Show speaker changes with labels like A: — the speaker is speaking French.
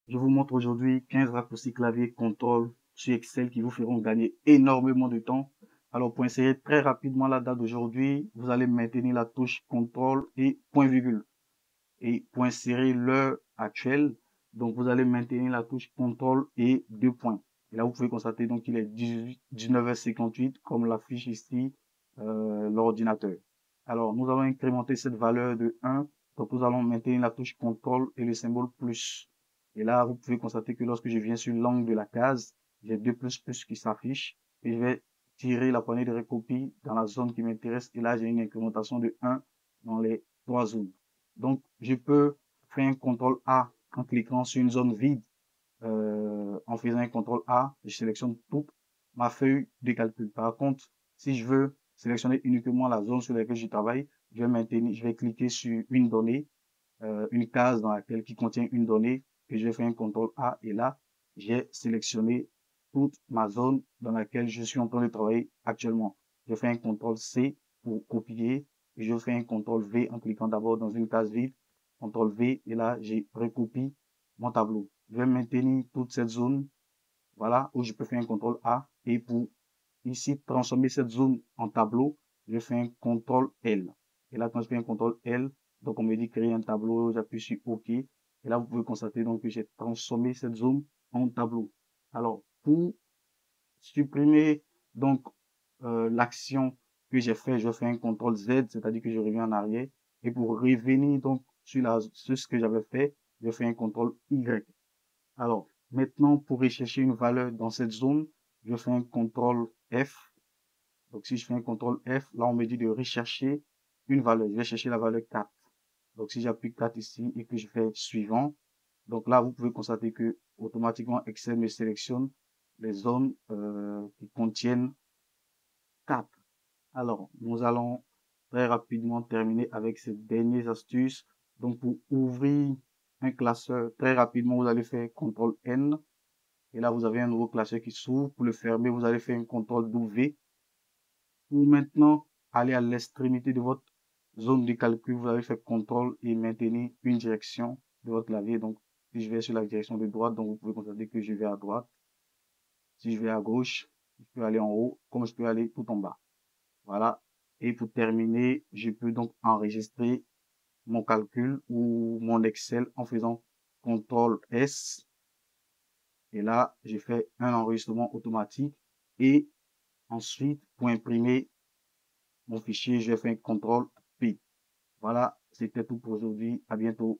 A: Je vous montre aujourd'hui 15 raccourcis clavier contrôle sur Excel qui vous feront gagner énormément de temps. Alors, pour insérer très rapidement la date d'aujourd'hui, vous allez maintenir la touche contrôle et point virgule. Et pour insérer l'heure actuelle, donc vous allez maintenir la touche contrôle et deux points. Et là, vous pouvez constater donc qu'il est 19h58 comme l'affiche ici l'ordinateur. Alors, nous allons incrémenter cette valeur de 1. Donc, nous allons maintenir la touche contrôle et le symbole plus. Et là, vous pouvez constater que lorsque je viens sur l'angle de la case, j'ai deux plus qui s'affichent. Et je vais tirer la poignée de recopie dans la zone qui m'intéresse. Et là, j'ai une incrémentation de 1 dans les trois zones. Donc, je peux faire un contrôle A en cliquant sur une zone vide. En faisant un contrôle A, je sélectionne toute ma feuille de calcul. Par contre, si je veux sélectionner uniquement la zone sur laquelle je travaille, je vais cliquer sur une donnée, une case dans laquelle qui contient une donnée, et je vais faire un contrôle A. Et là, j'ai sélectionné toute ma zone dans laquelle je suis en train de travailler actuellement. Je fais un contrôle C pour copier, et je fais un contrôle V en cliquant d'abord dans une case vide, contrôle V, et là, j'ai recopie mon tableau. Je vais maintenir toute cette zone, voilà, où je peux faire un contrôle A, et pour ici transformer cette zone en tableau, je fais un contrôle L. Et là, quand je fais un contrôle L, donc on me dit créer un tableau, j'appuie sur OK. Et là, vous pouvez constater donc que j'ai transformé cette zone en tableau. Alors, pour supprimer donc l'action que j'ai fait, je fais un contrôle Z, c'est-à-dire que je reviens en arrière. Et pour revenir donc sur ce que j'avais fait, je fais un contrôle Y. Alors, maintenant, pour rechercher une valeur dans cette zone, je fais un contrôle F. Donc, si je fais un contrôle F, là, on me dit de rechercher une valeur. Je vais chercher la valeur 4. Donc, si j'appuie 4 ici et que je fais suivant, donc là, vous pouvez constater que automatiquement Excel me sélectionne les zones qui contiennent 4. Alors, nous allons très rapidement terminer avec ces dernières astuces. Donc, pour ouvrir un classeur, très rapidement, vous allez faire CTRL N. Et là, vous avez un nouveau classeur qui s'ouvre. Pour le fermer, vous allez faire un CTRL W. Pour maintenant aller à l'extrémité de votre zone de calcul, vous allez faire CTRL et maintenir une direction de votre clavier. Donc, si je vais sur la direction de droite, donc vous pouvez constater que je vais à droite. Si je vais à gauche, je peux aller en haut, comme je peux aller tout en bas. Voilà. Et pour terminer, je peux donc enregistrer mon calcul ou mon Excel en faisant CTRL S. Et là, j'ai fait un enregistrement automatique. Et ensuite, pour imprimer mon fichier, je vais faire un CTRL P. Voilà, c'était tout pour aujourd'hui. À bientôt.